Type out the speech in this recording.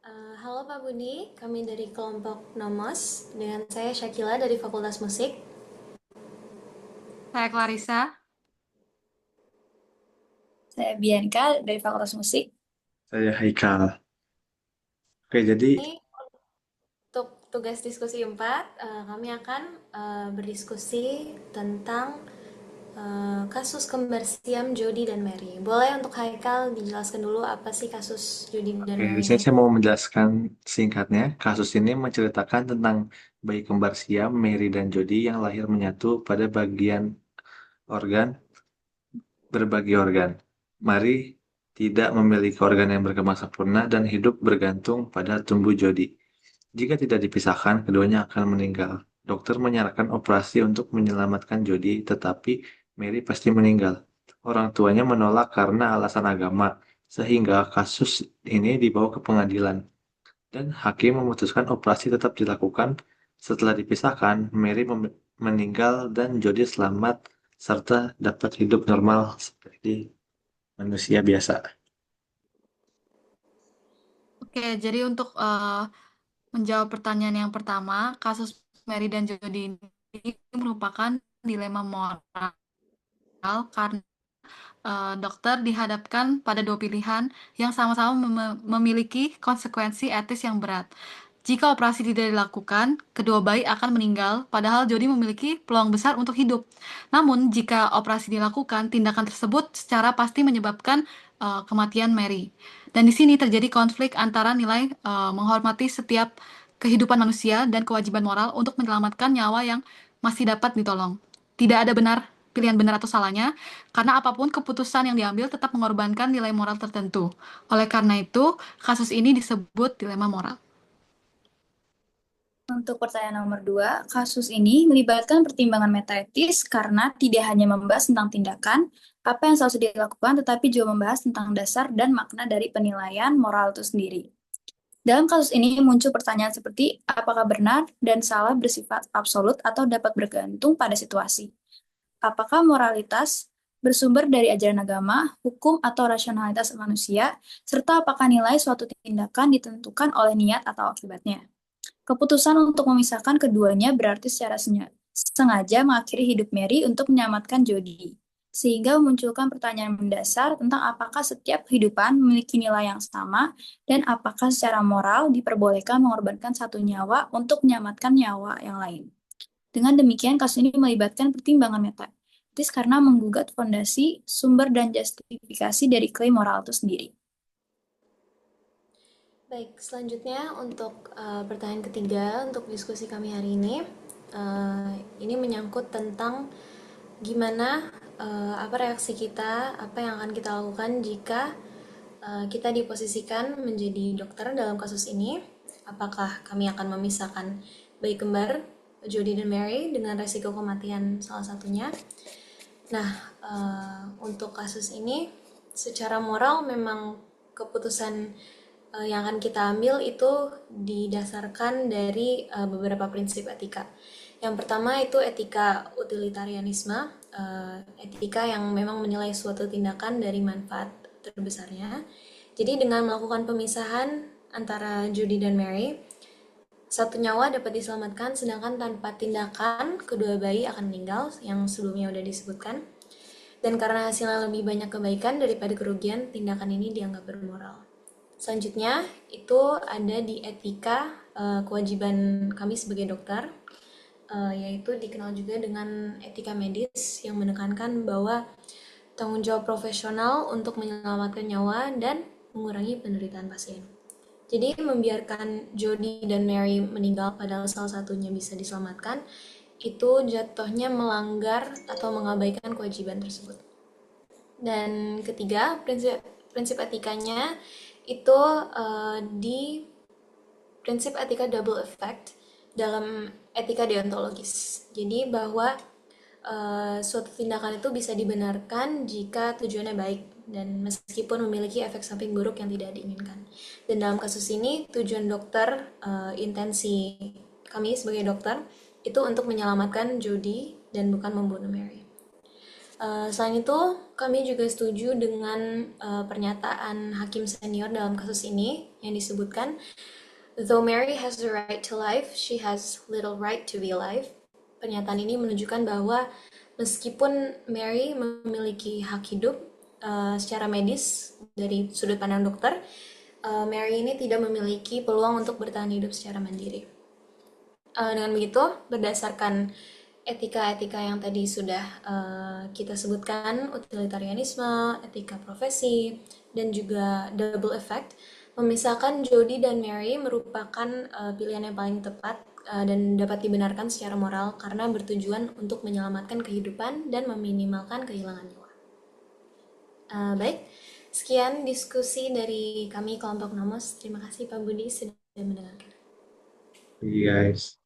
Halo Pak Budi, kami dari kelompok Nomos dengan saya Syakila dari Fakultas Musik. Saya Clarissa. Saya Bianca dari Fakultas Musik. Saya Haikal. Oke, jadi Ini untuk tugas diskusi 4, kami akan berdiskusi tentang kasus kembar siam Jody dan Mary. Boleh untuk Haikal dijelaskan dulu apa sih kasus Jody dan oke, di Mary sini ini? saya mau menjelaskan singkatnya. Kasus ini menceritakan tentang bayi kembar siam Mary dan Jody yang lahir menyatu pada bagian organ berbagi organ. Mary tidak memiliki organ yang berkembang sempurna dan hidup bergantung pada tumbuh Jody. Jika tidak dipisahkan, keduanya akan meninggal. Dokter menyarankan operasi untuk menyelamatkan Jody, tetapi Mary pasti meninggal. Orang tuanya menolak karena alasan agama, sehingga kasus ini dibawa ke pengadilan. Dan hakim memutuskan operasi tetap dilakukan. Setelah dipisahkan, Mary meninggal dan Jody selamat serta dapat hidup normal seperti manusia biasa. Oke, jadi untuk menjawab pertanyaan yang pertama, kasus Mary dan Jody ini merupakan dilema moral karena dokter dihadapkan pada dua pilihan yang sama-sama memiliki konsekuensi etis yang berat. Jika operasi tidak dilakukan, kedua bayi akan meninggal, padahal Jody memiliki peluang besar untuk hidup. Namun, jika operasi dilakukan, tindakan tersebut secara pasti menyebabkan kematian Mary. Dan di sini terjadi konflik antara nilai menghormati setiap kehidupan manusia dan kewajiban moral untuk menyelamatkan nyawa yang masih dapat ditolong. Tidak ada pilihan benar atau salahnya, karena apapun keputusan yang diambil tetap mengorbankan nilai moral tertentu. Oleh karena itu, kasus ini disebut dilema moral. Untuk pertanyaan nomor 2, kasus ini melibatkan pertimbangan metaetis karena tidak hanya membahas tentang tindakan, apa yang seharusnya dilakukan, tetapi juga membahas tentang dasar dan makna dari penilaian moral itu sendiri. Dalam kasus ini muncul pertanyaan seperti apakah benar dan salah bersifat absolut atau dapat bergantung pada situasi. Apakah moralitas bersumber dari ajaran agama, hukum, atau rasionalitas manusia, serta apakah nilai suatu tindakan ditentukan oleh niat atau akibatnya. Keputusan untuk memisahkan keduanya berarti secara sengaja mengakhiri hidup Mary untuk menyelamatkan Jody, sehingga memunculkan pertanyaan mendasar tentang apakah setiap kehidupan memiliki nilai yang sama dan apakah secara moral diperbolehkan mengorbankan satu nyawa untuk menyelamatkan nyawa yang lain. Dengan demikian, kasus ini melibatkan pertimbangan metaetis karena menggugat fondasi, sumber, dan justifikasi dari klaim moral itu sendiri. Baik, selanjutnya untuk pertanyaan ketiga untuk diskusi kami hari ini menyangkut tentang gimana apa reaksi kita, apa yang akan kita lakukan jika kita diposisikan menjadi dokter dalam kasus ini. Apakah kami akan memisahkan bayi kembar Jody dan Mary dengan resiko kematian salah satunya? Nah, untuk kasus ini secara moral memang keputusan yang akan kita ambil itu didasarkan dari beberapa prinsip etika. Yang pertama itu etika utilitarianisme, etika yang memang menilai suatu tindakan dari manfaat terbesarnya. Jadi dengan melakukan pemisahan antara Judy dan Mary, satu nyawa dapat diselamatkan, sedangkan tanpa tindakan kedua bayi akan meninggal, yang sebelumnya sudah disebutkan. Dan karena hasilnya lebih banyak kebaikan daripada kerugian, tindakan ini dianggap bermoral. Selanjutnya itu ada di etika kewajiban kami sebagai dokter, yaitu dikenal juga dengan etika medis yang menekankan bahwa tanggung jawab profesional untuk menyelamatkan nyawa dan mengurangi penderitaan pasien. Jadi membiarkan Jody dan Mary meninggal padahal salah satunya bisa diselamatkan, itu jatuhnya melanggar atau mengabaikan kewajiban tersebut. Dan ketiga, prinsip etikanya itu di prinsip etika double effect dalam etika deontologis. Jadi bahwa suatu tindakan itu bisa dibenarkan jika tujuannya baik dan meskipun memiliki efek samping buruk yang tidak diinginkan. Dan dalam kasus ini tujuan dokter, intensi kami sebagai dokter itu untuk menyelamatkan Jody dan bukan membunuh Mary. Selain itu, kami juga setuju dengan pernyataan hakim senior dalam kasus ini yang disebutkan, "Though Mary has the right to life, she has little right to be alive." Pernyataan ini menunjukkan bahwa meskipun Mary memiliki hak hidup secara medis dari sudut pandang dokter, Mary ini tidak memiliki peluang untuk bertahan hidup secara mandiri. Dengan begitu, berdasarkan etika-etika yang tadi sudah kita sebutkan, utilitarianisme, etika profesi, dan juga double effect, memisahkan Jody dan Mary merupakan pilihan yang paling tepat dan dapat dibenarkan secara moral karena bertujuan untuk menyelamatkan kehidupan dan meminimalkan kehilangan nyawa. Baik, sekian diskusi dari kami kelompok Nomos. Terima kasih Pak Budi sudah mendengarkan. Iya, guys.